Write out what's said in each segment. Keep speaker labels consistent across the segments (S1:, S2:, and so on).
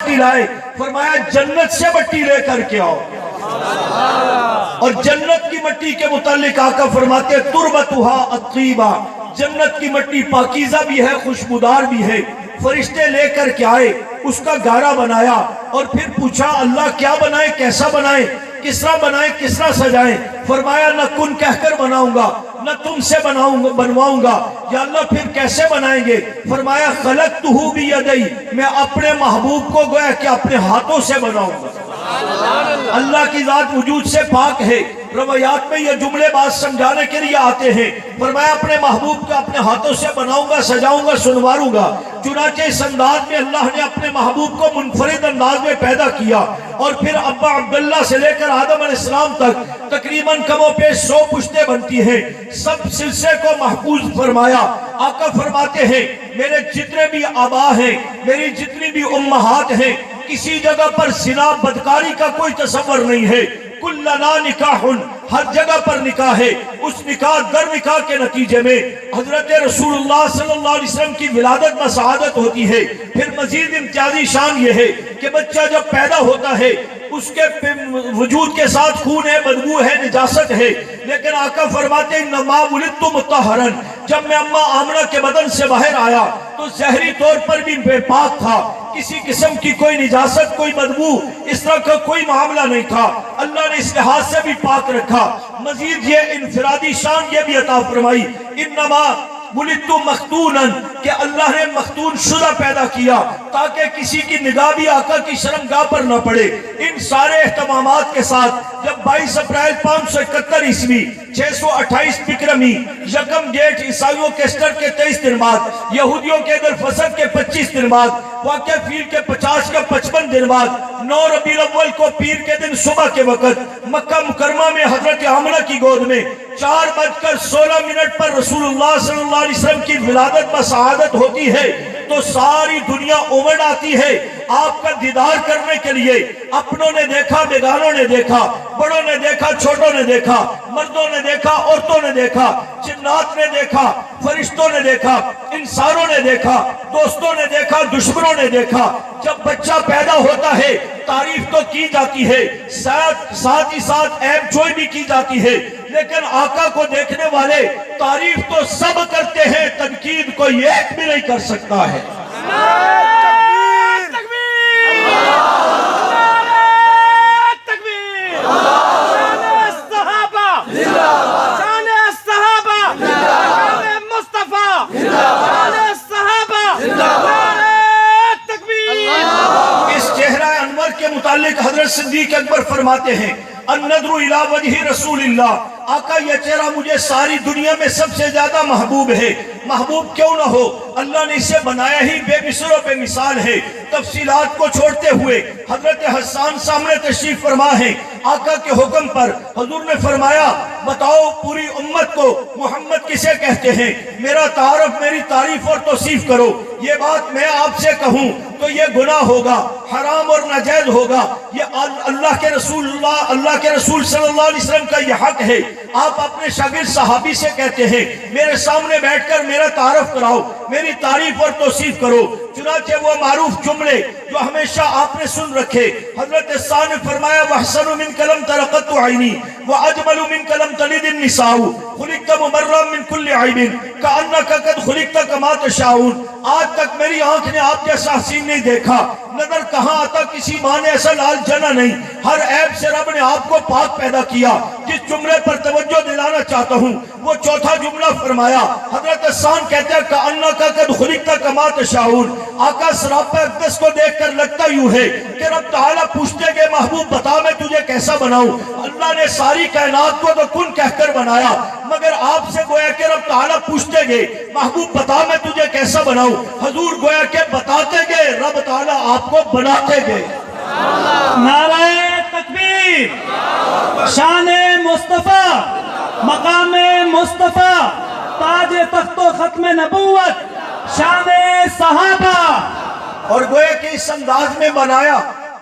S1: مٹی لائے، فرمایا جنت سے مٹی لے کر کے آؤ. اور جنت کی مٹی کے متعلق آقا فرماتے ہیں تربتھا الطیبہ، جنت کی مٹی پاکیزہ بھی ہے، خوشبودار بھی ہے. فرشتے لے کر کے آئے، اس کا گارا بنایا اور پھر پوچھا اللہ کیا بنائے، کیسا بنائے، کس طرح بنائے، کس طرح سجائیں؟ فرمایا نہ کن کہہ کر بناؤں گا، نہ تم سے بنواؤں گا. یا اللہ پھر کیسے بنائیں گے؟ فرمایا خلقتہ بیدی، میں اپنے محبوب کو گویا کہ اپنے ہاتھوں سے بناؤں گا. اللہ کی ذات وجود سے پاک ہے. روایات میں یہ جملے بات سمجھانے کے لیے آتے ہیں. فرمایا اپنے محبوب کو اپنے ہاتھوں سے بناؤں گا، سجاؤں گا، سنواروں گا. چنانچہ اس انداز میں اللہ نے اپنے محبوب کو منفرد انداز میں پیدا کیا. اور پھر ابا عبداللہ سے لے کر آدم علیہ السلام تک تقریباً کم و بیش 100 پشتیں بنتی ہیں. سب سلسلے کو محفوظ فرمایا. آقا فرماتے ہیں میرے جتنے بھی آبا ہیں، میری جتنی بھی امہات ہیں، کسی جگہ پر زنا بدکاری کا کوئی تصور نہیں ہے. کلنا نکاح، ہر جگہ پر نکاح ہے. اس نکاح در نکاح کے نتیجے میں حضرت رسول اللہ صلی اللہ علیہ وسلم کی ولادت و سعادت ہوتی ہے. پھر مزید امتیازی شان یہ ہے کہ بچہ جب پیدا ہوتا ہے اس کے وجود کے ساتھ خون ہے، بدبو ہے، نجاست ہے. لیکن آقا فرماتے ہیں انما ولدت مطہرا، جب میں اماں آمنہ کے بدن سے باہر آیا تو ظاہری طور پر بھی بے پاک تھا. کسی قسم کی کوئی نجاست، کوئی بدبو، اس طرح کا کوئی معاملہ نہیں تھا. اللہ نے اس لحاظ سے بھی پاک رکھا. مزید یہ انفرادی شان یہ بھی عطا فرمائی انما ولدت مختونا، کہ اللہ نے مختون شدہ پیدا کیا تاکہ کسی کی نگاہ بھی آقا کی شرمگاہ پر نہ پڑے. ان سارے اہتمامات کے ساتھ جب 22 اپریل 571 عیسوی 628 بکرمی، یکم جیٹھ عیسائیوں کے اسٹر کے 23 دن بعد، یہودیوں کے عید الفطر کے 25 دن بعد، واقع فیل کے 50 کا 55 دن بعد، 9 ربیع الاول کو پیر کے دن صبح کے وقت مکہ مکرمہ میں حضرت آمنہ کی گود میں 4:16 پر رسول اللہ صلی اللہ علیہ وسلم کی ولادت و سعادت ہوتی ہے. تو ساری دنیا امڑ آتی ہے آپ کا دیدار کرنے کے لیے. اپنوں نے دیکھا، بیگانوں نے دیکھا، بڑوں نے دیکھا، چھوٹوں نے دیکھا، مردوں نے دیکھا، عورتوں نے دیکھا، جنات نے دیکھا، فرشتوں نے دیکھا، انسانوں نے دیکھا، دوستوں نے دیکھا، دشمنوں نے دیکھا. جب بچہ پیدا ہوتا ہے تعریف تو کی جاتی ہے، ساتھ ہی ساتھ عیب جوئی بھی کی جاتی ہے. لیکن آقا کو دیکھنے والے تعریف تو سب کرتے ہیں، تنقید کوئی ایک بھی نہیں کر سکتا ہے. اس چہرہ انور کے متعلق حضرت صدیق اکبر فرماتے ہیں النظر الی وجہ رسول اللہ، آقا یہ چہرہ مجھے ساری دنیا میں سب سے زیادہ محبوب ہے. محبوب کیوں نہ ہو، اللہ نے اسے بنایا ہی بے مثل و بے مثال ہے. تفصیلات کو چھوڑتے ہوئے حضرت حسان سامنے تشریف فرما ہے. آقا کے حکم پر حضور نے فرمایا بتاؤ پوری امت کو محمد کسے کہتے ہیں، میرا تعارف، میری تعریف اور توصیف کرو. یہ بات میں آپ سے کہوں تو یہ گناہ ہوگا، حرام اور ناجائز ہوگا. یہ اللہ کے رسول صلی اللہ علیہ وسلم کا یہ حق ہے. آپ اپنے شاگرد صحابی سے کہتے ہیں میرے سامنے بیٹھ کر میرا تعارف کراؤ، میری تعریف اور توصیف کرو. چنانچہ وہ معروف جملے جو ہمیشہ آپ نے سن رکھے، حضرت سان نے فرمایا وَحْسَنُ مِنْكَ لَمْ تَرَقَتُ عَيْنِي وَأَجْمَلُ مِنْكَ لَمْ تَلِدِ النِّسَاءُ خُلِقْتَ مُبَرًّا مِنْ كُلِّ عَيْبٍ كَأَنَّكَ قَدْ خُلِقْتَ كَمَا تَشَاءُ. آج تک میری آنکھ نے آپ جیسا حسین نہیں دیکھا، نظر کہاں آتا کسی ماں نے ایسا لال جنا نہیں. ہر عیب سے رب نے آپ کو پاک پیدا کیا. جس جملے پر توجہ دلانا چاہتا ہوں وہ چوتھا جملہ فرمایا. حضرت سان کہتے ہیں كَأَنَّكَ قَدْ خُلِقْتَ كَمَا تَشَاءُ. آقا سراپا اقدس کو دیکھ کر لگتا یوں ہے کہ رب تعالیٰ پوچھتے گئے محبوب بتا میں تجھے کیسا بناؤں. اللہ نے ساری کائنات کو تو کن کہہ کر بنایا، مگر آپ سے گویا کہ رب تعالیٰ پوچھتے گئے محبوب بتا میں تجھے کیسا بناؤں. حضور گویا کہ بتاتے گئے، رب تعالیٰ آپ کو بناتے گئے.
S2: نعرہ تکبیر، شان مصطفیٰ، مقام مصطفیٰ، تاج تخت و ختم نبوت، شان صحابہ.
S1: اور گویا کہ اس انداز میں بنایا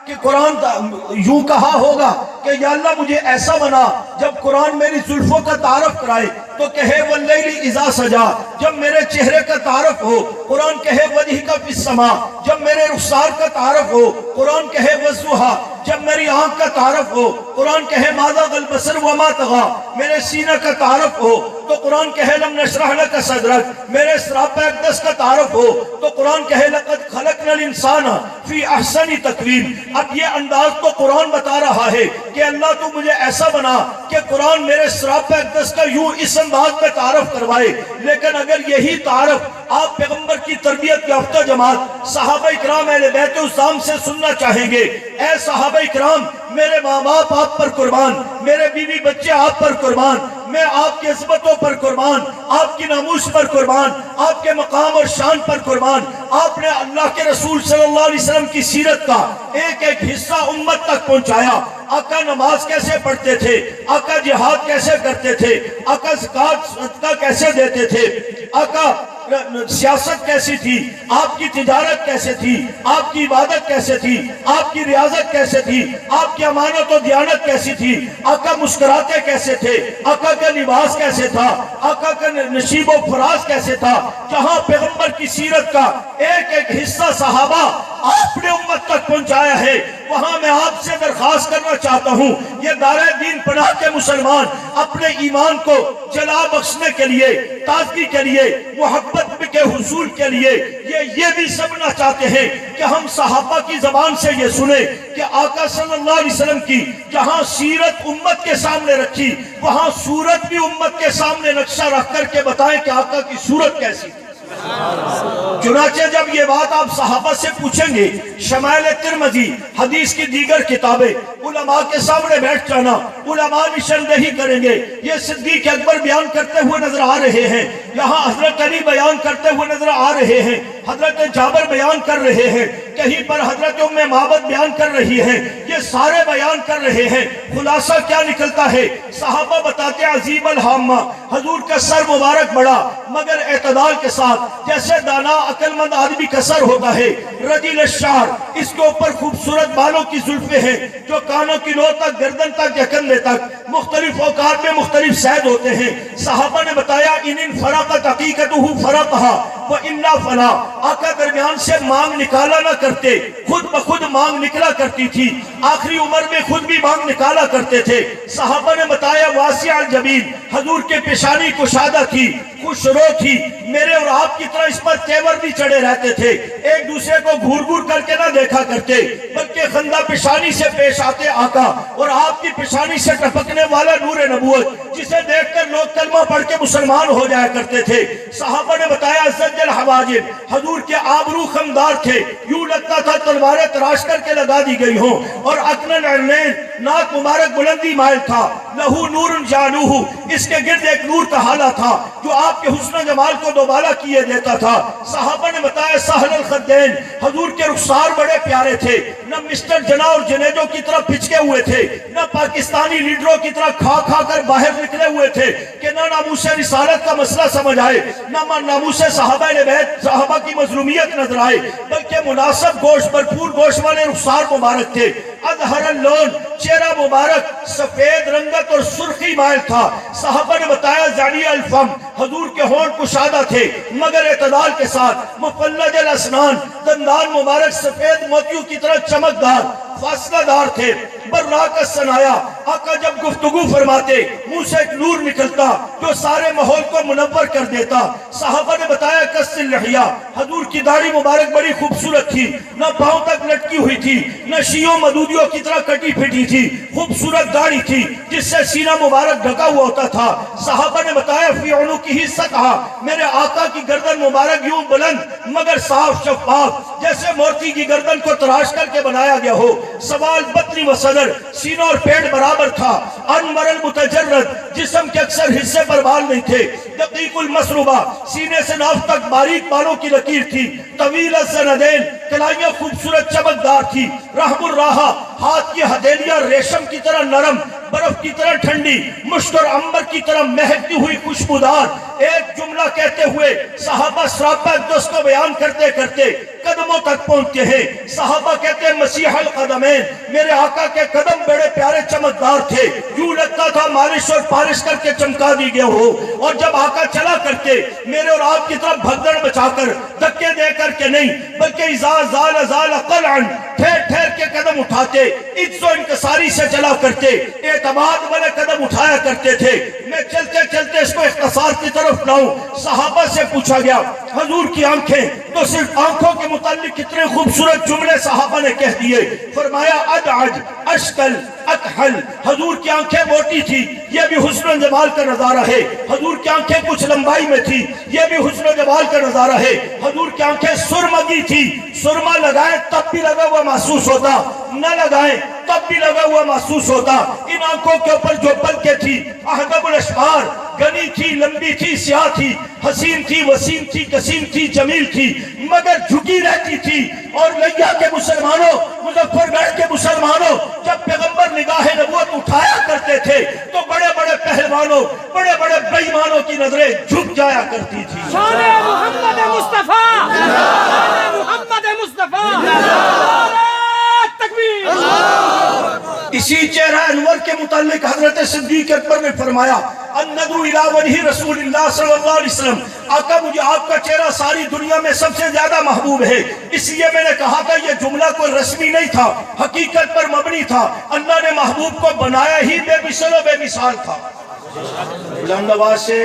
S1: کہ قرآن یوں کہا ہوگا کہ یا اللہ مجھے ایسا بنا جب قرآن میری زلفوں کا تعارف کرائے تو کہے واللیل اذا سجا، جب میرے چہرے کا تعارف ہو قرآن کہے وجہک فی السما، جب میرے رخسار کا تعارف ہو قرآن کہے والضحیٰ، جب میری آنکھ کا تعارف ہو قرآن کہے ما ذاق البصر وما طغی، میرے سینہ کا تعارف ہو تو قرآن کہے لم نشرح لک صدرک، میرے سراپہ اقدس کا تعارف ہو تو قرآن کہے لقد خلقنا الانسان فی احسن تقویم۔ اب یہ انداز تو قرآن بتا رہا ہے کہ اللہ تو مجھے ایسا بنا کہ قرآن میرے سراپہ اقدس کا یوں اس انداز میں تعارف کروائے، لیکن اگر یہی تعارف آپ پیغمبر کی تربیت یافتہ جماعت صحابہ اکرام اہل بیت الزام سے سننا چاہیں گے، اے صحابہ اکرام میرے ماں باپ آپ پر قربان، میرے بیوی بچے آپ پر قربان، میں آپ کی عظمتوں پر قربان، آپ کی ناموس پر قربان، آپ کے مقام اور شان پر قربان، آپ نے اللہ کے رسول صلی اللہ علیہ وسلم کی سیرت کا ایک ایک حصہ امت تک پہنچایا۔ آقا نماز کیسے پڑھتے تھے، آقا جہاد کیسے کرتے تھے، آقا زکوٰۃ صدقہ کیسے دیتے تھے، آقا سیاست کیسی تھی، آپ کی تجارت کیسے تھی، آپ کی عبادت کیسے تھی، آپ کی ریاضت کیسے تھی، آپ کی امانت و دیانت کیسی تھی، آقا مسکراتے کیسے تھے، آقا کا لباس کیسے تھا، آقا کا نشیب و فراز کیسے تھا۔ جہاں پیغمبر کی سیرت کا ایک ایک حصہ صحابہ آپ نے امت تک پہنچایا ہے، وہاں میں آپ سے درخواست کرنا چاہتا ہوں یہ دارِ دین پناہ کے مسلمان اپنے ایمان کو جلا بخشنے کے لیے، تازگی کے لیے، محبت کے حصول کے لیے یہ بھی سمجھنا چاہتے ہیں کہ ہم صحابہ کی زبان سے یہ سنیں کہ آقا صلی اللہ علیہ وسلم کی جہاں سیرت امت کے سامنے رکھی وہاں صورت بھی امت کے سامنے نقشہ رکھ کر کے بتائیں کہ آقا کی صورت کیسی تھی۔ چنانچہ جب یہ بات آپ صحابہ سے پوچھیں گے، شمائل ترمذی، حدیث کی دیگر کتابیں، علماء کے سامنے بیٹھ جانا، علماء نشاندہی کریں گے، یہ صدیق اکبر بیان کرتے ہوئے نظر آ رہے ہیں، یہاں حضرت علی بیان کرتے ہوئے نظر آ رہے ہیں، حضرت جابر بیان کر رہے ہیں، کہیں پر حضرت ام معبد بیان کر رہی ہیں، یہ سارے بیان کر رہے ہیں۔ خلاصہ کیا نکلتا ہے؟ صحابہ بتاتے عظیم الحامہ، حضور کا سر مبارک بڑا مگر اعتدال کے ساتھ، جیسے دانا عقل مند آدمی کا سر ہوتا ہے، رجیل الشعر، اس کے اوپر خوبصورت بالوں کی زلفیں ہیں جو کانوں کی لو تک، گردن تک، کندھے تک، مختلف اوقات میں مختلف سید ہوتے ہیں۔ صحابہ نے بتایا ان فرقت حقیقتہ فرقہا وَإِلَّا فَلَا، آقا درمیان سے مانگ نکالا نہ کرتے، خود بخود مانگ نکلا کرتی تھی، آخری عمر میں خود بھی مانگ نکالا کرتے تھے۔ صحابہ نے بتایا واسع الجبین، حضور کے پیشانی کشادہ تھی، خوش رو تھی، میرے اور آپ کی طرح اس پر تیور بھی چڑھے رہتے تھے، ایک دوسرے کو گھور گھور کر کے نہ دیکھا کرتے بلکہ خندہ پیشانی سے پیش آتے آقا، اور آپ کی پیشانی سے ٹپکنے والا نور نبوت جسے دیکھ کر لوگ کلمہ پڑھ کے مسلمان ہو جایا کرتے تھے۔ صحابہ نے بتایا زج الحواجب، حضور کے آبرو خمدار تھے، یوں لگتا تھا تلواریں تراش کر کے لگا دی گئی ہوں، اور اکنن عینین، ناک مبارک بلندی مائل تھا، لہو نور جالوہ، اس کے گرد ایک نور کا حالہ تھا جو آپ کے حسن و جمال کو دوبالا کیے دیتا تھا۔ صحابہ نے بتایا سہل الخدین، حضور کے رخسار بڑے پیارے تھے، نہ مسٹر جنا اور جنیدوں کی طرح پھچکے ہوئے تھے، نہ پاکستانی لیڈروں کی طرح کھا کھا کر باہر نکلے ہوئے تھے کہ نہ ناموس رسالت کا مسئلہ سمجھ آئے، نہ ناموس صحابہ بیت صحابہ کی مظلومیت نظر آئے، بلکہ مناسب گوشت بھرپور گوشت والے رخسار مبارک تھے۔ اظہر اللون، چہرہ مبارک سفید رنگت اور سرخی مائل تھا۔ صحابہ نے بتایا زانی الفم، حضور کے ہونٹ کشادہ تھے مگر اعتدال کے ساتھ، مفلج الاسنان، دندان مبارک سفید موتیوں کی طرح چمکدار فاصلہ دار تھے، براق الصنایا، آقا جب گفتگو فرماتے منہ سے ایک نور نکلتا جو سارے ماحول کو منور کر دیتا۔ صحابہ نے بتایا کس اللحیہ، حضور کی داڑھی مبارک بڑی خوبصورت تھی، نہ پاؤں تک لٹکی ہوئی تھی، نہ شیوں مدودیوں کی طرح کٹی پھٹی تھی، خوبصورت داڑھی تھی جس سے سینہ مبارک ڈھکا ہوا ہوتا تھا۔ صحابہ نے بتایا فی عنقہ سطح، میرے آقا کی گردن مبارک یوں بلند مگر صاف شفاف، جیسے مورتی کی گردن کو تراش کر کے بنایا گیا ہو۔ سوال بطنی و صدر، سینوں اور پیٹ برابر تھا، انور المتجرد، جسم کے اکثر حصے پر بال نہیں تھے، دقیق المسروبہ، سینے سے ناف تک باریک بالوں کی لکیر تھی، طویل السندین، کلائیاں خوبصورت چمکدار تھی، رحم الراحہ، ہاتھ کی ہتھیلیاں ریشم کی طرح نرم، برف کی طرح ٹھنڈی، مشک اور عنبر کی طرح مہکتی ہوئی خوشبودار. ایک جملہ کہتے ہوئے صحابہ سراپا ایک دوست کو بیان کرتے کرتے قدموں تک پہنچتے ہیں. صحابہ کہتے ہیں مسیح القدمین، میرے آقا کے قدم بڑے پیارے چمکدار تھے، یوں لگتا تھا مالش اور پالش کر کے چمکا دی گیا ہو. اور جب آقا چلا کرتے میرے اور آپ کی طرف بھگدڑ بچا کر، دھکے دے کر کے نہیں، بلکہ اذا زال زال قلعا، ٹھہر ٹھہر کے قدم اٹھاتے، عجز و انکساری سے چلا کرتے، اعتماد والے قدم اٹھایا کرتے تھے. میں چلتے چلتے اس کو اختصار کی طرف لاؤں. صحابہ سے پوچھا گیا حضور کی آنکھیں، تو صرف آنکھوں کے متعلق کتنے خوبصورت جملے صحابہ نے کہہ دیے. فرمایا ادعج اشکل اکحل، حضور کی آنکھیں موٹی تھی، یہ بھی حسن و جمال کا نظارہ ہے. حضور کی آنکھیں کچھ لمبائی میں تھی، یہ بھی حسن و جمال کا نظارہ ہے. حضور کی آنکھیں سرمگی تھی، سرما لگائیں تب بھی لگا ہوا محسوس ہوتا، نہ لگائیں تب بھی لگا ہوا محسوس ہوتا. ان آنکھوں کے اوپر جو پلکیں تھی احدب الاشعار، گنی تھی، لمبی تھی، سیاہ تھی، حسین تھی، وسیم تھی، قسیم تھی، جمیل تھی، مگر جھکی رہتی تھی. اور لیا کے مسلمانوں، مظفر گڑھ کے مسلمانوں، جب پیغمبر نگاہ نبوت اٹھایا کرتے تھے تو بڑے بڑے پہلوانوں، بڑے بڑے بے ایمانوں کی نظریں جھک جایا کرتی تھی.
S3: شان محمد مصطفیٰ، شان محمد مصطفیٰ، نعرہ تکبیر.
S1: اسی چہرہ انور کے متعلق حضرت صدیق اکبر نے فرمایا النظر الی وجہ رسول اللہ صلی اللہ علیہ وسلم، آقا مجھے آپ کا چہرہ ساری دنیا میں سب سے زیادہ محبوب ہے. اس لیے میں نے کہا تھا یہ جملہ کوئی رسمی نہیں تھا، حقیقت پر مبنی تھا. اللہ نے محبوب کو بنایا ہی بے مثل و بے مثال تھا. بلند آواز سے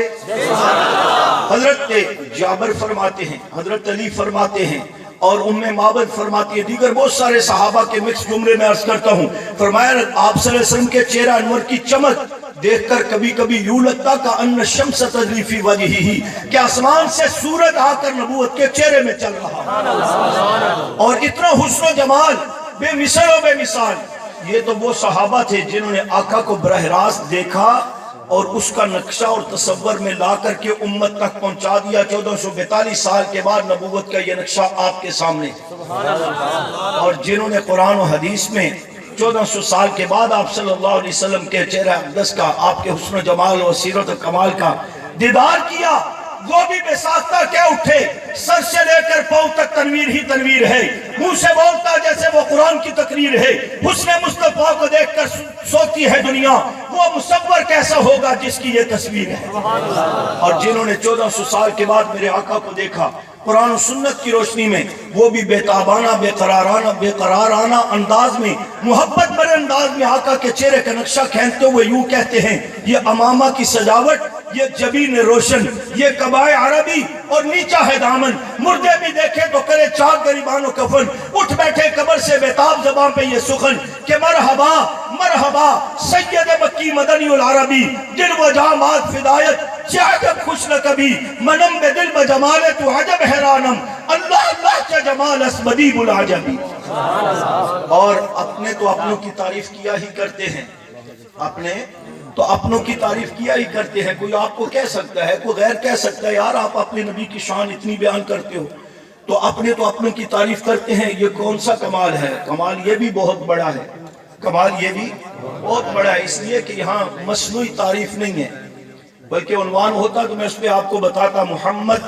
S1: حضرت جابر فرماتے ہیں، حضرت علی فرماتے ہیں، اور معبد فرماتی ہے، دیگر بہت سارے صحابہ کے مکس جملے میں عرض کرتا ہوں. فرمایا آپ صلی اللہ علیہ وسلم کے چہرہ انور کی چمک دیکھ کر کبھی کبھی یوں لگتا کہ ان الشمس تجری فی وجہہ، کہ آسمان سے سورج آ کر نبوت کے چہرے میں چل رہا. اور اتنا حسن و جمال بے مثل و بے مثال. یہ تو وہ صحابہ تھے جنہوں نے آقا کو براہ راست دیکھا اور اس کا نقشہ اور تصور میں لا کر کے امت تک پہنچا دیا. 1442 سال کے بعد نبوت کا یہ نقشہ آپ کے سامنے. اور جنہوں نے قرآن و حدیث میں 1400 سال کے بعد آپ صلی اللہ علیہ وسلم کے چہرہ اقدس کا، آپ کے حسن و جمال و سیرت و کمال کا دیدار کیا، وہ بھی بے ساختہ کیا اٹھے. سر سے لے کر پاؤں تک تنویر ہی تنویر ہے، منہ سے بولتا جیسے وہ قرآن کی تقریر ہے. حسن مصطفیٰ کو دیکھ کر سوتی ہے دنیا، وہ مصور کیسا ہوگا جس کی یہ تصویر ہے. اور جنہوں نے 1400 سال کے بعد میرے آقا کو دیکھا قرآن و سنت کی روشنی میں، وہ بھی بے تابانہ، بے قرارانہ انداز میں، محبت بھرے انداز میں آقا کے چہرے کا نقشہ کھینچتے ہوئے یوں کہتے ہیں یہ امامہ کی سجاوٹ، یہ جبین روشن، یہ قبائے عربی اور نیچا ہے دامن. مردے بھی دیکھے تو کرے چاک گریبانوں کفن، اٹھ بیٹھے قبر سے بیتاب زبان پہ یہ سخن کہ مرحبا مرحبا سید مکی مدنی العربی، دل و جامات فدایت عجب خوش نہ کبھی، منم بے دل بجمال تو عجب حیرانم، اللہ اللہ کیا جمال اس بدیب العجبی. اور اپنے تو اپنوں کی تعریف کیا ہی کرتے ہیں، اپنے تو اپنوں کی تعریف کیا ہی کرتے ہیں. کوئی آپ کو کہہ سکتا ہے، کوئی غیر کہہ سکتا ہے یار آپ اپنے نبی کی شان اتنی بیان کرتے ہو، تو اپنے تو اپنوں کی تعریف کرتے ہیں. یہ کون سا کمال ہے؟ کمال یہ بھی بہت بڑا ہے، کمال یہ بھی بہت بڑا ہے. اس لیے کہ یہاں مصنوعی تعریف نہیں ہے، بلکہ عنوان ہوتا تو میں اس پہ آپ کو بتاتا. محمد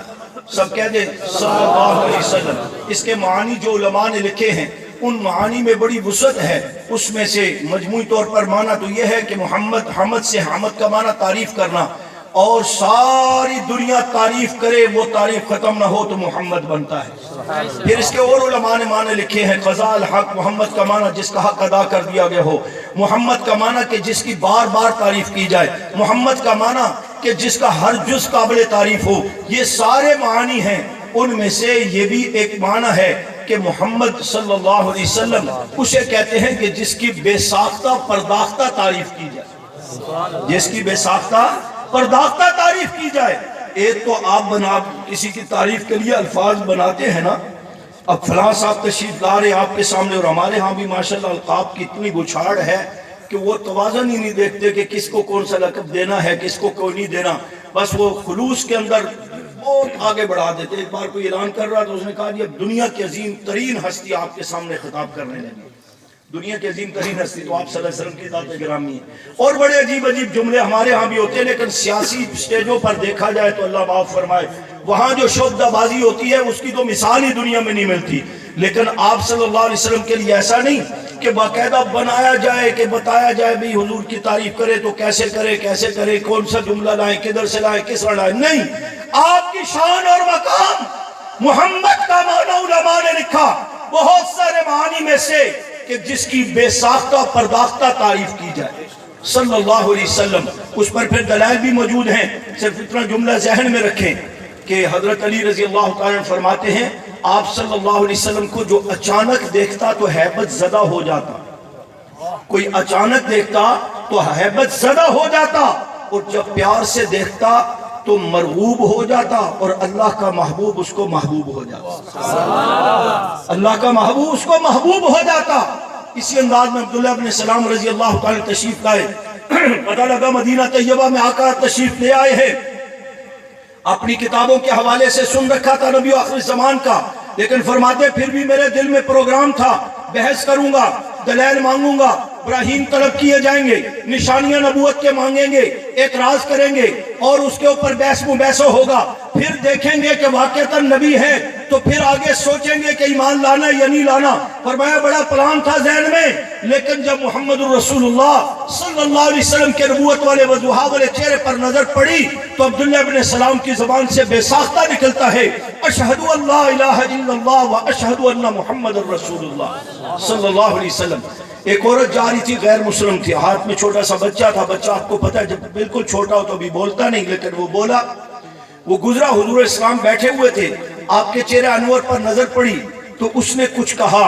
S1: سب کہہ دیں صلی اللہ علیہ وسلم. اس کے معانی جو علماء نے لکھے ہیں ان معانی میں بڑی وسعت ہے. اس میں سے مجموعی طور پر معنی تو یہ ہے کہ محمد، حمد سے حمد کا معنی تعریف کرنا، اور ساری دنیا تعریف کرے وہ تعریف ختم نہ ہو تو محمد بنتا ہے. پھر اس کے اور علماء نے معنی لکھے ہیں. قضاء الحق، محمد کا معنی جس کا حق ادا کر دیا گیا ہو. محمد کا معنی کہ جس کی بار بار تعریف کی جائے. محمد کا معنی کہ جس کا ہر جز قابل تعریف ہو. یہ سارے معانی ہیں. ان میں سے یہ بھی ایک معنی ہے کہ محمد صلی اللہ علیہ وسلم اسے کہتے ہیں کہ جس کی بے ساختہ پرداختہ تعریف کی جائے، جس کی بے ساختہ پرداختہ تعریف کی جائے. ایک تو آپ کسی کی تعریف کے لیے الفاظ بناتے ہیں نا، اب فلاں صاحب تشریف لا رہے آپ کے سامنے، اور ہمارے ہاں بھی ماشاءاللہ القاب کی اتنی گچھاڑ ہے کہ وہ توازن ہی نہیں دیکھتے کہ کس کو کون سا لقب دینا ہے، کس کو کوئی نہیں دینا. بس وہ خلوص کے اندر بہت آگے بڑھا دیتے. ایک بار کوئی اعلان کر رہا تو اس نے کہا یہ دنیا کی عظیم ترین ہستی آپ کے سامنے خطاب کرنے لگی. دنیا کے عظیم ترین ہستی تو آپ صلی اللہ علیہ وسلم کی ذات گرامی ہے. اور بڑے عجیب عجیب جملے ہمارے ہاں بھی ہوتے ہیں، لیکن سیاسی سٹیجوں پر دیکھا جائے تو اللہ معاف فرمائے وہاں جو شعبدہ بازی ہوتی ہے اس کی تو مثال ہی دنیا میں نہیں ملتی. لیکن آپ صلی اللہ علیہ وسلم کے لیے ایسا نہیں کہ باقاعدہ بنایا جائے کہ بتایا جائے بھی حضور کی تعریف کرے تو کیسے کرے کون سا جملہ لائیں، کدھر سے لائیں، کس طرح لائیں. نہیں، آپ کی شان اور مقام محمد کا معنی علماء نے لکھا بہت سارے معانی میں سے کہ جس کی بے ساختہ پرداختہ تعریف کی جائے صلی اللہ علیہ وسلم. اس پر پھر دلائل بھی موجود ہیں، صرف اتنا جملہ ذہن میں رکھیں کہ حضرت علی رضی اللہ تعالیٰ عنہ فرماتے ہیں آپ صلی اللہ علیہ وسلم کو جو اچانک دیکھتا تو ہیبت زدہ ہو جاتا، کوئی اچانک دیکھتا تو ہیبت زدہ ہو جاتا، اور جب پیار سے دیکھتا تو مرغوب ہو جاتا، اور اللہ کا محبوب اس کو محبوب ہو جاتا. اللہ کا محبوب اس کو محبوب ہو جاتا. اسی انداز میں عبداللہ بن سلام رضی اللہ تعالیٰ تشریف لائے. پتہ لگا مدینہ طیبہ میں آقا تشریف لے آئے ہیں. اپنی کتابوں کے حوالے سے سن رکھا تھا نبی آخر زمان کا، لیکن فرماتے پھر بھی میرے دل میں پروگرام تھا، بحث کروں گا، دلائل مانگوں گا، براہین طلب کیے جائیں گے، نشانیاں نبوت کے مانگیں گے، اعتراض کریں گے، اور اس کے اوپر بحث مباحثہ ہوگا. پھر دیکھیں گے کہ واقعتاً نبی ہے تو پھر آگے سوچیں گے کہ ایمان لانا یا نہیں لانا. فرمایا بڑا پلان تھا ذہن میں، لیکن جب محمد الرسول اللہ صلی اللہ علیہ وسلم کے نبوت والے وضوحا والے چہرے پر نظر پڑی تو عبداللہ بن سلام کی زبان سے بے ساختہ نکلتا ہے اشہدو ان لا الہ الا اللہ و اشہدو ان محمد الرسول اللہ صلی اللہ علیہ وسلم. ایک عورت جا رہی تھی، غیر مسلم تھی، ہاتھ میں چھوٹا سا بچہ تھا. بچہ آپ کو پتہ ہے جب بالکل چھوٹا ہو تو بھی بولتا نہیں، لیکن وہ بولا. وہ گزرا، حضور اسلام بیٹھے ہوئے تھے، آپ کے چہرے انور پر نظر پڑی تو اس نے کچھ کہا،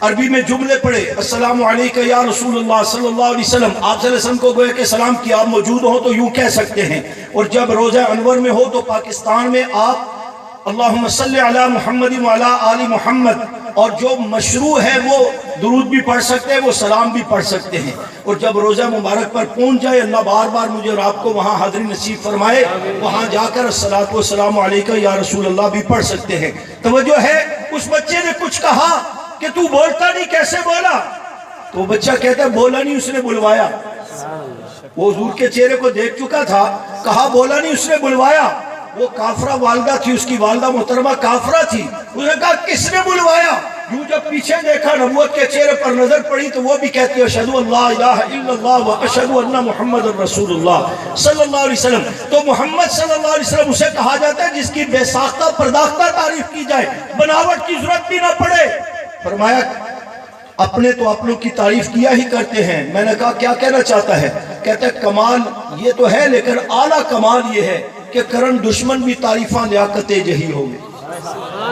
S1: عربی میں جملے پڑھے، السلام علیکہ یا رسول اللہ صلی اللہ علیہ وسلم. آپ صلی اللہ علیہ وسلم کو گویا کہ سلام کیا. آپ موجود ہو تو یوں کہہ سکتے ہیں، اور جب روزہ انور میں ہو تو پاکستان میں آپ اللہم صلی علی محمد وعلی آل محمد، اور جو مشروع ہے وہ درود بھی پڑھ سکتے ہیں، وہ سلام بھی پڑھ سکتے ہیں. اور جب روزہ مبارک پر پہنچ جائے اللہ بار بار مجھے اور آپ کو وہاں حاضری نصیب فرمائے، وہاں جا کر الصلاۃ والسلام علیکہ یا رسول اللہ بھی پڑھ سکتے ہیں. توجہ ہے، اس بچے نے کچھ کہا کہ تو بولتا نہیں، کیسے بولا؟ تو بچہ کہتا ہے بولا نہیں، اس نے بلوایا. وہ حضور کے چہرے کو دیکھ چکا تھا، کہا بولا نہیں، اس نے بلوایا. وہ کافرہ والدہ تھی، اس کی والدہ محترمہ کافرہ تھی. اس نے کہا کس نے بلوایا؟ یوں جب پیچھے دیکھا نبوت کے چہرے پر نظر پڑی تو وہ بھی کہتی ہے اشہدو ان لا الہ الا اللہ و اشہدو ان محمد الرسول اللہ صلی اللہ علیہ وسلم. تو محمد صلی اللہ علیہ وسلم اسے کہا جاتا ہے جس کی بے ساختہ پرداختہ تعریف کی جائے، بناوٹ کی ضرورت بھی نہ پڑے. فرمایا اپنے تو اپنوں کی تعریف کیا ہی کرتے ہیں. میں نے کہا کیا کہنا چاہتا ہے؟ کہتا ہے کمال یہ تو ہے، لیکن اعلیٰ کمال یہ ہے کہ کرن دشمن بھی تعریفاں لیاقت جہی ہو گئے.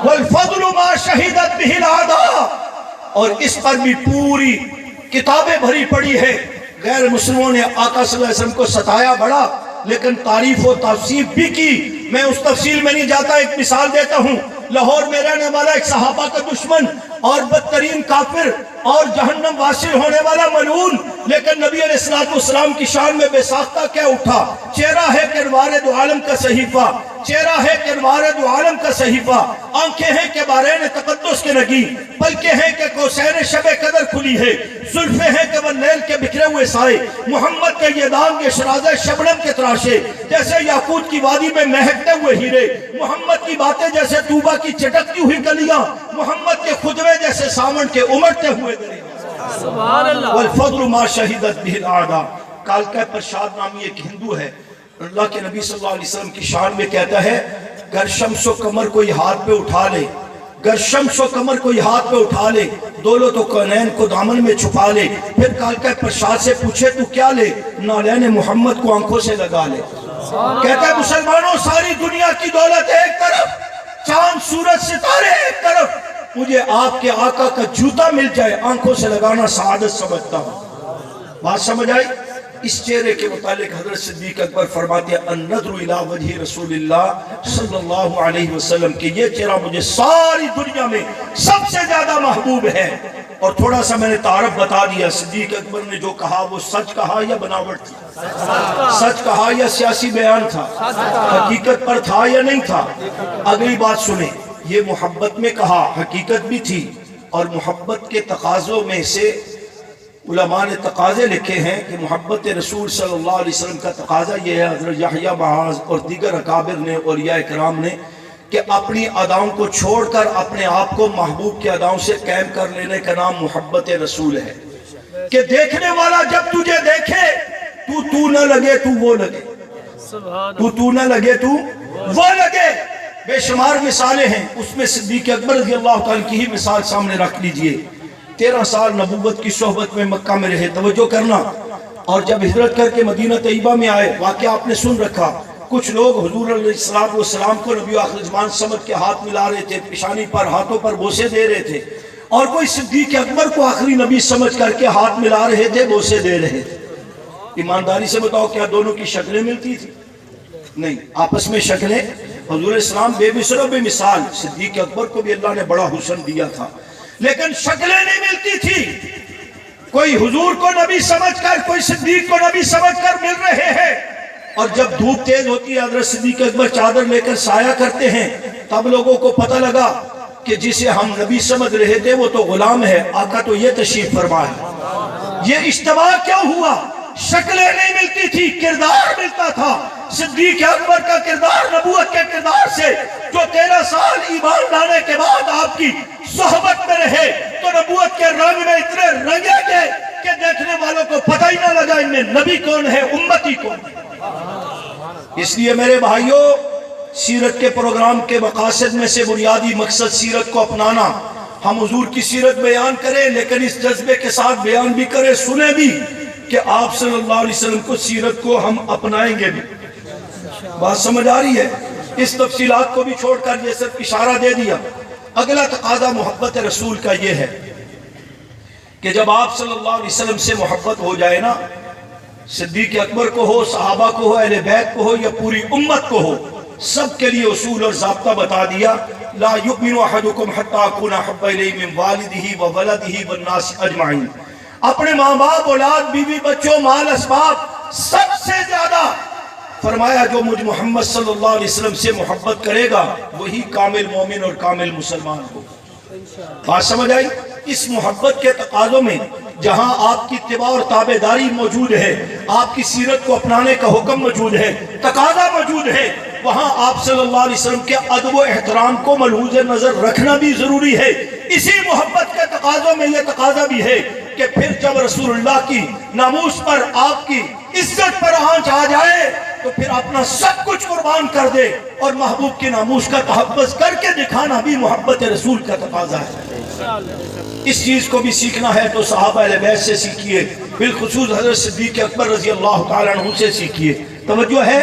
S1: والفضل ما شہدت به الاعداء، اور اس پر بھی پوری کتابیں بھری پڑی ہے. غیر مسلموں نے آقا صلی اللہ علیہ وسلم کو ستایا بڑا، لیکن تعریف و توصیف بھی کی. میں اس تفصیل میں نہیں جاتا، ایک مثال دیتا ہوں. لاہور میں رہنے والا ایک صحابہ کا دشمن اور بدترین کافر اور جہنم واصل ہونے والا ملعون، لیکن نبی علیہ السلام کی شان میں بے ساختہ کیا اٹھا. چہرہ ہے کہ انوار دو عالم کا صحیفہ، چہرہ ہے کہ انوار دو عالم کا صحیفہ، آنکھیں ہیں کہ بارین تقدس کے نگی، پلکیں ہیں کہ کوسین شب قدر کھلی ہے، زلفیں ہیں کہ واللیل کے بکھرے ہوئے سائے، محمد کے یہ دام یہ شرازہ شبنم کے تراشے جیسے یاقوت کی وادی میں مہکتے ہوئے ہیرے، محمد کی باتیں جیسے طوبہ کی چٹکتی ہوئی کلیاں، محمد کے خطبے جیسے سامن کے امڑتے ہوئے دریا. والفضل ما شہدت به الاعداء. کالکہ پرشاد نامی ایک ہندو ہے، اللہ کے نبی صلی اللہ علیہ وسلم کی شان میں کہتا ہے گر شمس و قمر کوئی ہاتھ پہ اٹھا لے، گر شمس و قمر کوئی ہاتھ پہ اٹھا لے، دولت تو کونین کو دامن میں چھپا لے. پھر کالکہ پرشاد سے پوچھے تو کیا لے؟ نالین محمد کو آنکھوں سے لگا لے. کہتا ہے مسلمانوں ساری دنیا کی دولت ایک طرف، چاند سورج ستارے ایک طرف، مجھے آپ کے آقا کا جوتا مل جائے آنکھوں سے لگانا سعادت سمجھتا ہوں. بات سمجھ آئی؟ اس چہرے کے متعلق حضرت صدیق اکبر فرماتے ہیں النظر الی وجہ رسول اللہ صلی اللہ علیہ وسلم کہ یہ چہرہ مجھے ساری دنیا میں سب سے زیادہ محبوب ہے. اور تھوڑا سا میں نے تعارف بتا دیا، صدیق اکبر نے جو کہا وہ سچ کہا یا بناوٹ تھی؟ سچ کہا یا سیاسی بیان تھا؟ حقیقت پر تھا یا نہیں تھا؟ اگلی بات سنیں، یہ محبت میں کہا، حقیقت بھی تھی اور محبت کے تقاضوں میں سے علماء نے تقاضے لکھے ہیں کہ محبت رسول صلی اللہ علیہ وسلم کا تقاضا یہ ہے، حضرت یحییٰ معاذ اور دیگر اکابر نے، اولیاء کرام نے، کہ اپنی اداؤں کو چھوڑ کر اپنے آپ کو محبوب کے اداؤں سے قائم کر لینے کا نام محبت رسول ہے، کہ دیکھنے والا جب تجھے دیکھے تو نہ لگے تو وہ لگے، تو نہ لگے تو وہ لگے۔ بے شمار مثالیں ہیں، اس میں صدیق اکبر رضی اللہ تعالیٰ کی ہی مثال سامنے رکھ لیجئے۔ 13 سال نبوت کی صحبت میں مکہ میں رہے، توجہ کرنا، اور جب ہجرت کر کے مدینہ طیبہ میں آئے، واقعہ آپ نے سن رکھا، کچھ لوگ حضور علیہ السلام کو نبی آخر زمان سمجھ کے ہاتھ ملا رہے تھے، پیشانی پر ہاتھوں پر بوسے دے رہے تھے، اور کوئی صدیق اکبر کو آخری نبی سمجھ کر کے ہاتھ ملا رہے تھے، بوسے دے رہے تھے۔ ایمانداری سے بتاؤ کیا دونوں کی شکلیں ملتی تھی؟ نہیں، آپس میں شکلیں، حضور اسلام بے مثل و بے مثال، صدیق اکبر کو بھی اللہ نے بڑا حسن دیا تھا، لیکن شکلیں نہیں ملتی تھی۔ کوئی حضور کو نبی سمجھ کر، کوئی صدیق کو نبی سمجھ کر مل رہے ہیں، اور جب دھوپ تیز ہوتی ہے حضرت صدیق اکبر چادر لے کر سایہ کرتے ہیں، تب لوگوں کو پتہ لگا کہ جسے ہم نبی سمجھ رہے تھے وہ تو غلام ہے، آقا تو یہ تشریف فرما ہے۔ یہ اشتباہ کیوں ہوا؟ شکلیں نہیں ملتی تھی، کردار ملتا تھا۔ صدیق اکبر کا کردار نبوت کے کردار سے، جو 13 سال ایمان لانے کے بعد آپ کی صحبت میں رہے، تو نبوت کے رنگ میں اتنے رنگے گئے کہ دیکھنے والوں کو پتہ ہی نہ لگا ان میں نبی کون ہے، امتی کون ہے۔ اس لیے میرے بھائیوں، سیرت کے پروگرام کے مقاصد میں سے بنیادی مقصد سیرت کو اپنانا۔ ہم حضور کی سیرت بیان کریں، لیکن اس جذبے کے ساتھ بیان بھی کریں، سنیں بھی کہ آپ صلی اللہ علیہ وسلم کو، سیرت کو ہم اپنائیں گے بھی۔ بات سمجھ آ رہی ہے؟ اس تفصیلات کو بھی چھوڑ کر یہ صرف اشارہ دے دیا۔ اگلا تقاضا محبت رسول کا یہ ہے کہ جب آپ صلی اللہ علیہ وسلم سے محبت ہو جائے نا، صدیق اکبر کو ہو، صحابہ کو ہو، اہل بیت کو ہو یا پوری امت کو ہو، سب کے لیے اصول اور ضابطہ بتا دیا۔ لا یؤمن احدکم حتی اکون احب الیہ من والدہ وولدہ والناس اجمعین۔ اپنے ماں باپ، اولاد، بیوی، بچوں، مال، اسباب، سب سے زیادہ فرمایا جو مجھ محمد صلی اللہ علیہ وسلم سے محبت کرے گا وہی کامل مومن اور کامل مسلمان ہو۔ بات سمجھ آئی؟ اس محبت کے تقاضوں میں جہاں آپ کی اتباع اور تابعداری موجود ہے، آپ کی سیرت کو اپنانے کا حکم موجود ہے، تقاضا موجود ہے، وہاں آپ صلی اللہ علیہ وسلم کے ادب و احترام کو ملحوظ نظر رکھنا بھی ضروری ہے۔ اسی محبت کے تقاضوں میں یہ تقاضا بھی ہے کہ پھر جب رسول اللہ کی ناموس پر، آپ کی عزت پر آنچ آ جائے تو پھر اپنا سب کچھ قربان کر دے، اور محبوب کی ناموس کا تحفظ کر کے دکھانا بھی محبت رسول کا تقاضا ہے۔ اس چیز کو بھی سیکھنا ہے تو صحابہ اہل بیت سے سیکھیے، بالخصوص حضرت صدیق اکبر رضی اللہ تعالیٰ عنہ سے سیکھیے۔ توجہ ہے؟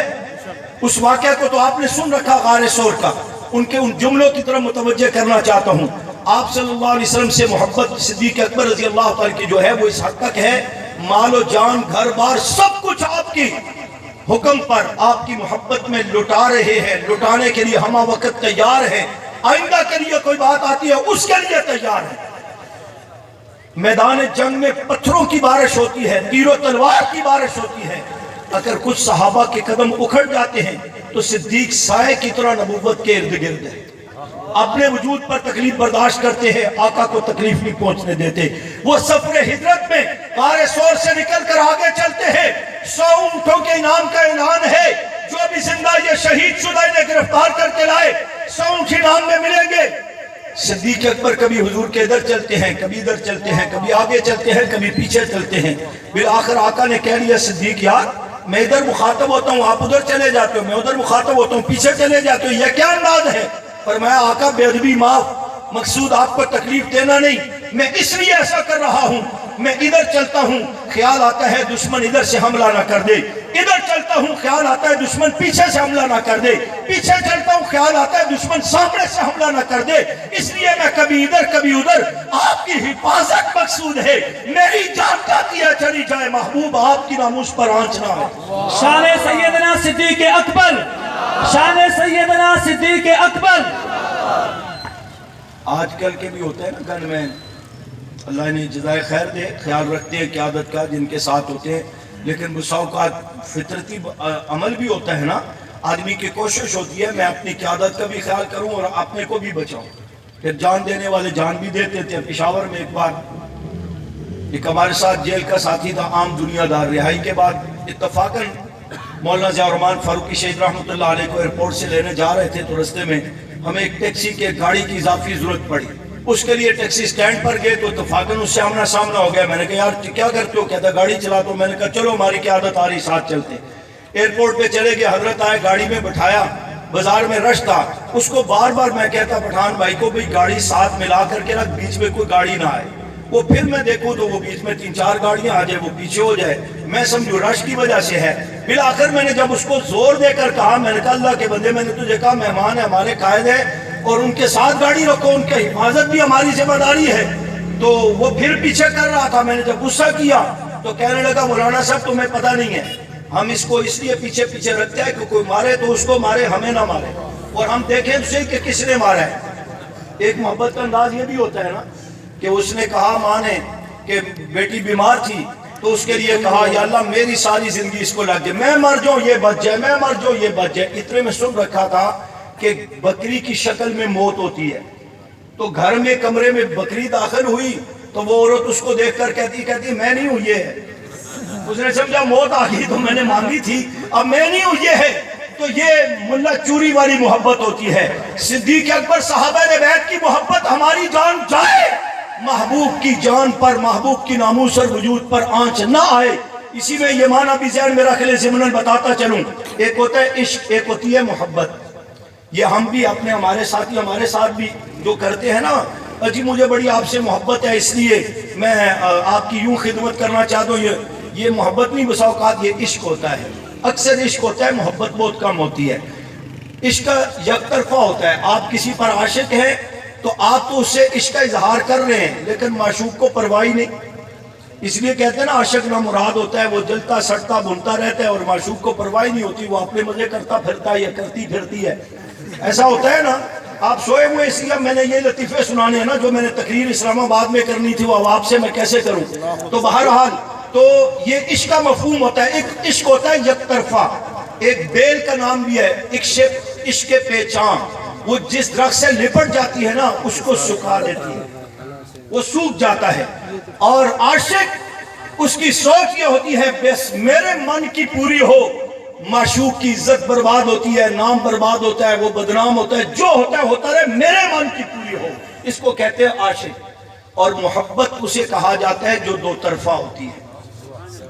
S1: اس واقعہ کو تو آپ نے سن رکھا غار ثور کا، ان جملوں کی طرف متوجہ کرنا چاہتا ہوں۔ آپ صلی اللہ علیہ وسلم سے محبت صدیق اکبر رضی اللہ تعالیٰ کی جو ہے وہ اس حد تک ہے، مال و جان، گھر بار، سب کچھ آپ کی حکم پر، آپ کی محبت میں لٹا رہے ہیں، لٹانے کے لیے ہمہ وقت تیار ہیں، آئندہ کے لیے کوئی بات آتی ہے اس کے لیے تیار ہے۔ میدان جنگ میں پتھروں کی بارش ہوتی ہے، تیر و تلوار کی بارش ہوتی ہے، اگر کچھ صحابہ کے قدم اکھڑ جاتے ہیں تو صدیق سائے کی طرح نبوت کے ارد گرد ہے، اپنے وجود پر تکلیف برداشت کرتے ہیں، آقا کو تکلیف نہیں پہنچنے دیتے۔ وہ سفر ہجرت میں غار ثور سے نکل کر آگے چلتے ہیں، 100 اونٹوں کے انعام کا اعلان ہے، جو بھی زندہ یہ شہید شدہ انہیں گرفتار کر کے لائے 100 اونٹ انعام میں ملیں گے۔ صدیق اکبر کبھی حضور کے ادھر چلتے ہیں، کبھی ادھر چلتے ہیں، کبھی آگے چلتے ہیں، کبھی پیچھے چلتے ہیں۔ بالآخر آقا نے کہہ لیا صدیق یار میں ادھر مخاطب ہوتا ہوں، آپ ادھر چلے جاتے ہو، میں ادھر مخاطب ہوتا ہوں، پیچھے چلے جاتے ہو، یہ کیا انداز ہے؟ فرمایا آقا بے ادبی معاف، مقصود آپ کو تکلیف دینا نہیں، میں اس لیے ایسا کر رہا ہوں، میں ادھر چلتا ہوں خیال آتا ہے دشمن ادھر سے حملہ نہ کر دے، ادھر چلتا ہوں خیال آتا ہے دشمن پیچھے سے حملہ نہ کر دے، پیچھے چلتا ہوں خیال آتا ہے دشمن سامنے سے حملہ نہ کر دے، اس لیے میں کبھی ادھر کبھی ادھر، آپ کی حفاظت مقصود ہے، میری جان کا دیا چلی جائے، محبوب آپ کی ناموس پر آنچ نہ ہے۔
S2: شان سیدنا صدیق اکبر، شان سیدنا صدیق اکبر۔
S1: آج کل کے بھی ہوتے ہیں نا گن میں، اللہ نے جزائے خیر دے، خیال رکھتے ہیں قیادت کا جن کے ساتھ ہوتے ہیں، لیکن بسا اوقات فطرتی عمل بھی ہوتا ہے نا، آدمی کی کوشش ہوتی ہے میں اپنی قیادت کا بھی خیال کروں اور اپنے کو بھی بچاؤں، پھر جان دینے والے جان بھی دیتے تھے۔ پشاور میں ایک بار ایک ہمارے ساتھ جیل کا ساتھی تھا، عام دنیا دار، رہائی کے بعد اتفاقاً مولانا ضیاء الرحمن فاروقی شہید رحمۃ اللہ علیہ کو ایئرپورٹ سے لینے جا رہے تھے، تو رستے میں ہمیں ایک ٹیکسی کے گاڑی کی اضافی ضرورت پڑی۔ اس کے لیے ٹیکسی سٹینڈ پر گئے تو اتفاقاً اس سے آمنا سامنا ہو گیا۔ میں نے کہا یار کیا کرتے ہو؟ کہتا گاڑی چلاتا ہوں۔ میں نے کہا چلو ہماری کیا عادت آ رہی، ساتھ چلتے۔ ایئرپورٹ پہ چلے گئے، حضرت آئے، گاڑی میں بٹھایا، بازار میں رش تھا، اس کو بار بار میں کہتا پٹھان بھائی کو بھئی گاڑی ساتھ ملا کر کے رکھ، بیچ میں کوئی گاڑی نہ آئے۔ وہ پھر میں دیکھوں تو وہ بیچ میں 3-4 گاڑیاں آ جائے، وہ پیچھے ہو جائے، میں سمجھو رش کی وجہ سے ہے۔ بالآخر میں نے جب اس کو زور دے کر کہا، میں نے کہا اللہ کے بندے، میں نے تجھے کہا مہمان ہے، ہمارے قائد ہے، اور ان کے ساتھ گاڑی رکھو، ان کی حفاظت بھی ہماری ذمہ داری ہے، تو وہ پھر پیچھے کر رہا تھا۔ میں نے جب غصہ کیا تو کہنے لگا مولانا صاحب تمہیں پتہ نہیں ہے، ہم اس کو اس لیے پیچھے پیچھے رکھتے ہیں کہ کوئی مارے تو اس کو مارے، ہمیں نہ مارے، اور ہم دیکھیں اسے کہ کس نے مارا ہے۔ ایک محبت کا انداز یہ بھی ہوتا ہے نا کہ اس نے کہا، ماں نے کہ بیٹی بیمار تھی تو اس کے لیے کہا یا اللہ میری ساری زندگی اس کو لگ جائے، میں مر جاؤں یہ بچ جائے، میں مر جاؤں یہ بچ جائے۔ اتنے میں سن رکھا تھا کہ بکری کی شکل میں موت ہوتی ہے، تو گھر میں کمرے میں بکری داخل ہوئی تو وہ عورت اس کو دیکھ کر کہتی میں نہیں ہوں یہ ہے۔ اس نے سمجھا موت آ گئی تو میں نے مانگی تھی، اب میں نہیں ہوں یہ ہے۔ تو یہ ملا چوری والی محبت ہوتی ہے۔ صدیق اکبر صحابہ نے بیعت کی محبت، ہماری جان جائے محبوب کی جان پر، محبوب کی ناموس اور وجود پر آنچ نہ آئے۔ اسی میں یہ معنی بھی ذہن میں رکھ لے، ضمناً بتاتا چلوں، ایک ہوتا ہے عشق، ایک ہوتی ہے محبت۔ یہ ہم بھی اپنے ہمارے ساتھی ہمارے ساتھ بھی جو کرتے ہیں نا، جی مجھے بڑی آپ سے محبت ہے اس لیے میں آپ کی یوں خدمت کرنا چاہتا ہوں، یہ محبت نہیں، بسا اوقات یہ عشق ہوتا ہے۔ اکثر عشق ہوتا ہے، محبت بہت کم ہوتی ہے۔ عشق یک طرفہ ہوتا ہے، آپ کسی پر عاشق ہیں تو آپ تو اس سے عشق کا اظہار کر رہے ہیں لیکن معشوق کو پرواہ نہیں۔ اس لیے کہتے ہیں نا عاشق نامراد ہوتا ہے، وہ جلتا سڑتا بھونتا رہتا ہے اور معشوق کو پرواہ نہیں ہوتی، وہ اپنے مزے کرتا پھرتا ہے یا کرتی پھرتی ہے۔ ایسا ہوتا ہے نا، آپ سوئے ہوئے، اس لیے میں نے یہ لطیفے سنانے ہیں نا جو میں نے تقریر اسلام آباد میں کرنی تھی، وہ آپ سے میں کیسے کروں۔ تو بہرحال تو یہ عشق کا مفہوم ہوتا ہے۔ ایک عشق ہوتا ہے یک طرفہ، ایک بیل کا نام بھی ہے عشق پیچان، وہ جس درخت سے لپٹ جاتی ہے نا اس کو سکھا دیتی ہے، وہ سوکھ جاتا ہے۔ اور عاشق اس کی سوچ یہ ہوتی ہے بس میرے من کی پوری ہو، معشوق کی عزت برباد ہوتی ہے، نام برباد ہوتا ہے، وہ بدنام ہوتا ہے، جو ہوتا ہے ہوتا رہے، میرے من کی پوری ہو، اس کو کہتے ہیں عاشق۔ اور محبت اسے کہا جاتا ہے جو دو طرفہ ہوتی ہے۔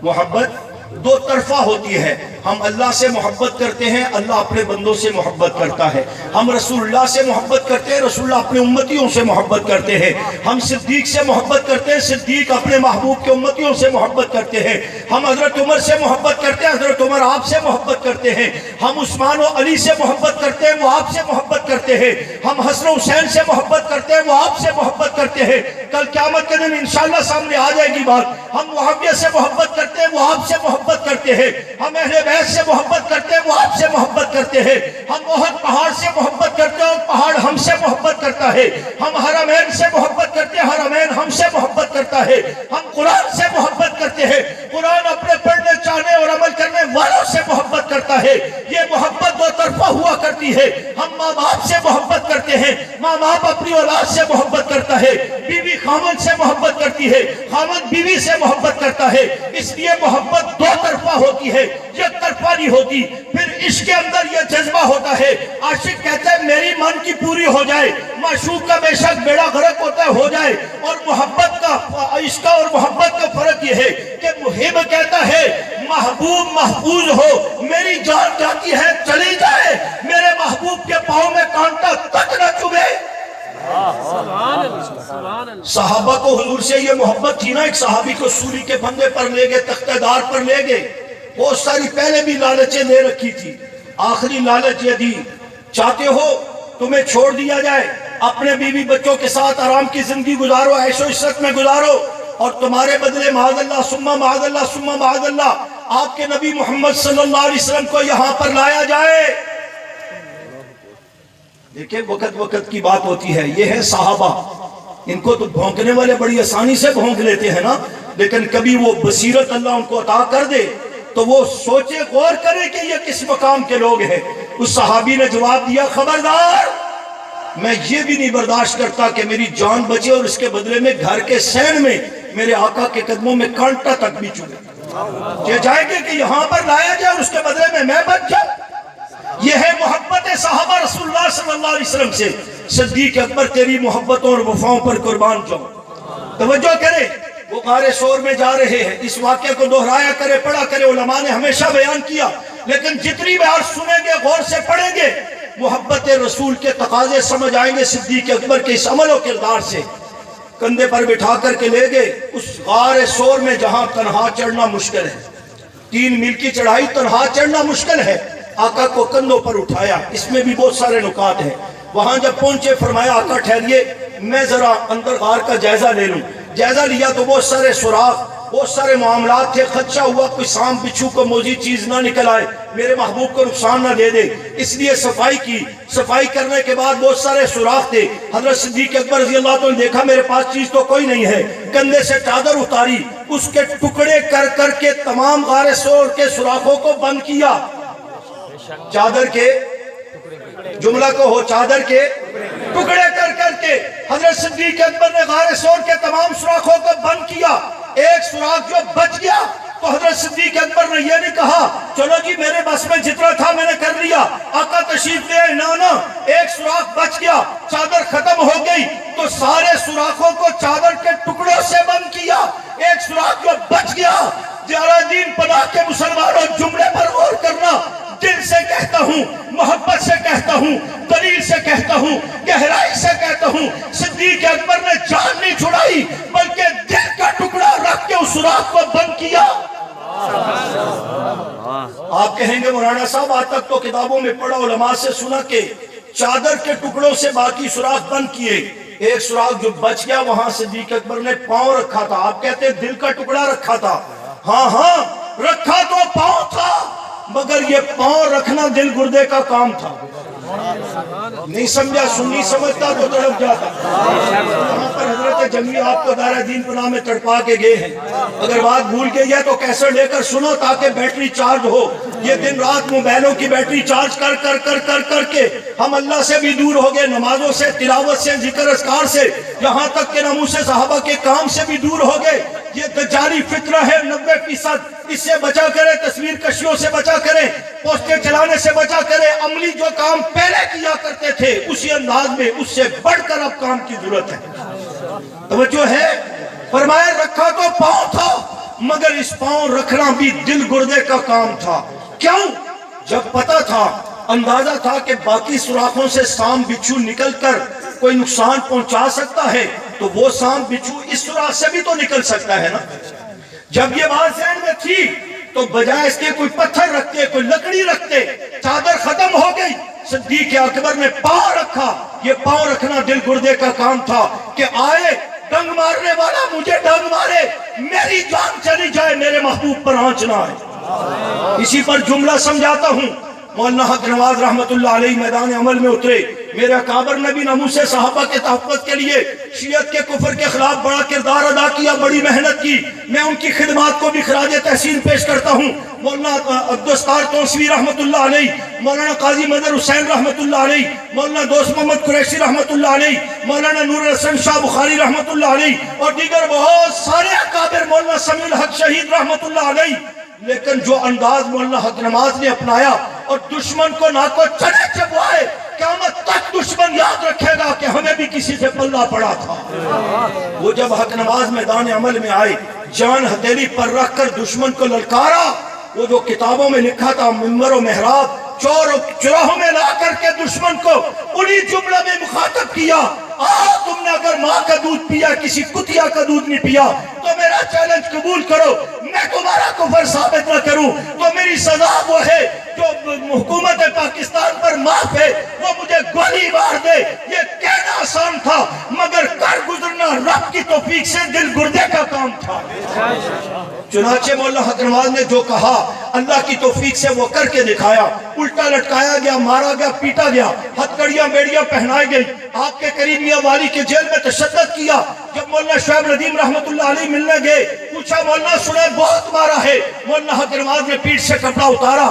S1: محبت دو طرفہ ہوتی ہے۔ ہم اللہ سے محبت کرتے ہیں، اللہ اپنے بندوں سے محبت کرتا ہے۔ ہم رسول اللہ سے محبت کرتے ہیں، رسول اللہ اپنے امتیوں سے محبت کرتے ہیں۔ ہم صدیق سے محبت کرتے ہیں، صدیق اپنے محبوب کے امتیوں سے محبت کرتے ہیں۔ ہم حضرت عمر سے محبت کرتے ہیں، حضرت عمر آپ سے محبت کرتے ہیں۔ ہم عثمان و علی سے محبت کرتے ہیں، وہ آپ سے محبت کرتے ہیں۔ ہم حسن و حسین سے محبت کرتے ہیں، وہ آپ سے محبت کرتے ہیں۔ کل قیامت کے دن انشاءاللہ سامنے آ جائے گی بات۔ ہم معاویہ سے محبت کرتے ہیں، وہ آپ سے محبت کرتے ہیں۔ ہم اہل بیت سے محبت کرتے ہیں، وہ آپ سے محبت کرتے ہیں۔ ہم احد پہاڑ سے محبت کرتے ہیں اور پہاڑ ہم سے محبت کرتا ہے۔ ہم حرمین سے محبت کرتے ہیں، حرمین ہم سے محبت کرتا ہے۔ ہم قرآن سے محبت کرتے ہیں، قرآن اپنے پڑھنے چاہنے اور عمل کرنے والوں سے محبت کرتا ہے۔ یہ محبت دو طرفہ ہوا کرتی ہے۔ ہم ماں باپ سے محبت کرتے ہیں، ماں باپ اپنی اولاد سے محبت کرتا ہے۔ بیوی خامن سے محبت کرتی ہے، خامن بیوی سے محبت کرتا ہے۔ اس لیے محبت دو طرفہ ہوتی ہے، یک طرفہ نہیں ہوتی۔ پھر عشق کے اندر یہ جذبہ ہوتا ہے، عاشق کہتا ہے میری من کی پوری ہو جائے، معشوق کا بے شک بیڑا غرق ہوتا ہے ہو جائے۔ اور محبت کا، عشق اور محبت کا فرق یہ ہے کہ محب کہتا ہے محبوب محفوظ ہو، میری جان جاتی ہے چلی جائے، میرے محبوب کے پاؤں میں کانٹا تک نہ چبھے۔ صحابہ کو حضور سے یہ محبت تھی نا، ایک صحابی کو سولی کے پھندے پر لے گئے، تختہ دار پر لے گئے، بہت ساری پہلے بھی لالچیں دے رکھی تھی، آخری لالچ یہ دی چاہتے ہو تمہیں چھوڑ دیا جائے، اپنے بیوی بچوں کے ساتھ آرام کی زندگی گزارو، عیش و عشرت میں گزارو، اور تمہارے بدلے معاذ اللہ ثم معاذ اللہ ثم معاذ اللہ آپ کے نبی محمد صلی اللہ علیہ وسلم کو یہاں پر لایا جائے۔ دیکھیں وقت وقت کی بات ہوتی ہے، یہ ہے صحابہ، ان کو تو بھونکنے والے بڑی آسانی سے بھونک لیتے ہیں نا، لیکن کبھی وہ بصیرت اللہ ان کو عطا کر دے تو وہ سوچے غور کرے کہ یہ کس مقام کے لوگ ہیں۔ اس صحابی نے جواب دیا خبردار میں یہ بھی نہیں برداشت کرتا کہ میری جان بچے اور اس کے بدلے میں گھر کے سین میں میرے آقا کے قدموں میں کانٹا تک بھی چلے یہ جائے گے کہ یہاں پر لایا جائے اور اس کے بدلے میں بچ جاؤں۔ یہ ہے محبت صحابہ رسول اللہ صلی اللہ علیہ وسلم سے۔ صدیق اکبر تیری محبتوں اور وفاؤں پر قربان جاؤں۔ توجہ کرے، وہ غار ثور میں جا رہے ہیں، اس واقعے کو دہرایا کرے، پڑھا کرے، علماء نے ہمیشہ بیان کیا، لیکن جتنی بار سنیں گے، غور سے پڑھیں گے، محبت رسول کے تقاضے سمجھ آئیں گے۔ صدیق اکبر کے اس عمل و کردار سے کندھے پر بٹھا کر کے لے گئے اس غار ثور میں جہاں تنہا چڑھنا مشکل ہے، 3 میل کی چڑھائی تنہا چڑھنا مشکل ہے۔ آقا کو کندھوں پر اٹھایا، اس میں بھی بہت سارے نکات ہیں۔ وہاں جب پہنچے فرمایا آقا ٹھہریے، میں ذرا اندر غار کا جائزہ لے لوں۔ جائزہ لیا تو بہت سارے سوراخ، بہت سارے معاملات تھے، خدشہ ہوا کوئی سانپ بچھو کو موذی چیز نہ نکل آئے، میرے محبوب کو نقصان نہ دے دے، اس لیے صفائی کی۔ صفائی کرنے کے بعد بہت سارے سوراخ تھے۔ حضرت صدیق اکبر رضی اللہ عنہ نے دیکھا میرے پاس چیز تو کوئی نہیں ہے، کندھے سے چادر اتاری، اس کے ٹکڑے کر کر کے تمام غار ثور کے سوراخوں کو بند کیا۔ چادر کے جملہ کو ہو، چادر کے ٹکڑے کر کر کے حضرت صدیق اکبر نے غار ثور کے تمام سوراخوں کو بند کیا۔ ایک سوراخ جو بچ گیا تو حضرت صدیق اکبر نے یہ نہیں کہا چلو جی میرے بس میں جتنا تھا میں نے کر لیا، آقا تشریف لے آئے، نہ ایک سوراخ بچ گیا، چادر ختم ہو گئی تو سارے سوراخوں کو چادر کے ٹکڑوں سے بند کیا۔ ایک سوراخ جو بچ گیا، جلال الدین پناہ کے مسلمانوں جملے پر غور کرنا، دل سے کہتا ہوں، محبت سے کہتا ہوں، دلیل سے کہتا ہوں، گہرائی سے کہتا ہوں، صدیق اکبر نے جان نہیں چھڑائی بلکہ دل کا ٹکڑا رکھ کے اس سوراخ کو بند کیا۔ آپ کہیں گے مولانا صاحب آج تک تو کتابوں میں پڑھا، علماء سے سنا کہ چادر کے ٹکڑوں سے باقی سوراخ بند کیے، ایک سوراخ جو بچ گیا وہاں صدیق اکبر نے پاؤں رکھا تھا۔ آپ کہتے ہیں دل کا ٹکڑا رکھا تھا، ہاں رکھا تو پاؤں تھا، مگر یہ پاؤں رکھنا دل گردے کا کام تھا۔ نہیں سمجھا، سنی سمجھتا تو تڑپ جاتا۔ یہاں پر حضرت جنگی آپ کو دائرہ دین پناہ میں تڑپا کے گئے ہیں، اگر بات بھول گئی ہے تو کیسٹ لے کر سنو تاکہ بیٹری چارج ہو۔ یہ دن رات موبائلوں کی بیٹری چارج کر کر کر کر کر کے ہم اللہ سے بھی دور ہو گئے، نمازوں سے، تلاوت سے، ذکر اذکار سے، یہاں تک کہ ناموس صحابہ کے کام سے بھی دور ہو گئے۔ یہ دجالی فطرہ ہے 90%، اس سے بچا کرے، تصویر کشیوں سے بچا کرے، پوسٹیں چلانے سے بچا کرے، عملی جو کام پہلے کیا کرتے تھے اسی انداز میں اس سے بڑھ کر اب کام کی ضرورت ہے۔ توجہ ہے، فرمایا رکھا تو پاؤں تھا مگر اس پاؤں رکھنا بھی دل گردے کا کام تھا۔ کیوں؟ جب پتا تھا، اندازہ تھا کہ باقی سوراخوں سے سانپ بچھو نکل کر کوئی نقصان پہنچا سکتا ہے تو وہ سانپ بچھو اس سوراخ سے بھی تو نکل سکتا ہے نا۔ جب یہ بات ذہن میں تھی تو بجائے اس کے کوئی پتھر رکھتے، کوئی لکڑی رکھتے، چادر ختم ہو گئی، صدیق اکبر نے پاؤں رکھا۔ یہ پاؤں رکھنا دل گردے کا کام تھا کہ آئے ڈنگ مارنے والا مجھے ڈنگ مارے، میری جان چلی جائے، میرے محبوب پر آنچ نہ آئے۔ اسی پر جملہ سمجھاتا ہوں، مولانا حق نواز رحمت اللہ علیہ میدان عمل میں اترے، میرے اکابر نے بھی ناموس صحابہ کے تحفظ کے لیے شیعت کے کفر کے خلاف بڑا کردار ادا کیا، بڑی محنت کی، میں ان کی خدمات کو بھی خراج تحسین پیش کرتا ہوں۔ مولانا عبدالستار تونسوی رحمت اللہ علیہ، مولانا قاضی مدر حسین رحمت اللہ علیہ، مولانا دوست محمد قریشی رحمت اللہ علیہ، مولانا نور الحسن شاہ بخاری رحمت اللہ علیہ اور دیگر بہت سارے اکابر، مولانا سمیع الحق شہید رحمت اللہ علیہ۔ لیکن جو انداز مولانا حق نواز نے اپنایا اور دشمن کو ناکو چنے چبوائے، قیامت تک دشمن یاد رکھے گا کہ ہمیں بھی کسی سے پلہ پڑا تھا۔ وہ جب حق نواز میدان عمل میں آئے، جان ہتھیلی پر رکھ کر دشمن کو للکارا، وہ جو کتابوں میں لکھا تھا منبر و محراب چوراہوں میں لا کر کے دشمن کو انہی جملہ میں مخاطب کیا، تم نے اگر ماں کا دودھ پیا، کسی کتیا کا دودھ نہیں پیا تو میرا چیلنج قبول کرو، میں تمہارا کفر ثابت نہ کروں تو میری سزا وہ ہے جو حکومت پاکستان پر معاف ہے، وہ مجھے گولی مار دے۔ یہ کہنا آسان تھا مگر کر گزرنا رب کی توفیق سے دل گردے کا کام تھا۔ چنانچہ مولانا حق نواز نے جو کہا اللہ کی توفیق سے وہ کر کے دکھایا، الٹا لٹکایا گیا، مارا گیا، پیٹا گیا، ہتھکڑیاں بیڑیاں پہنائی گئی، آپ کے قریب میاں والی کے جیل میں تشدد کیا۔ جب مولانا شعیب ندیم رحمت اللہ علیہ ملنے گئے، پوچھا مولانا سنے بہت مارا ہے، مولانا حق نواز نے پیٹ سے کپڑا اتارا،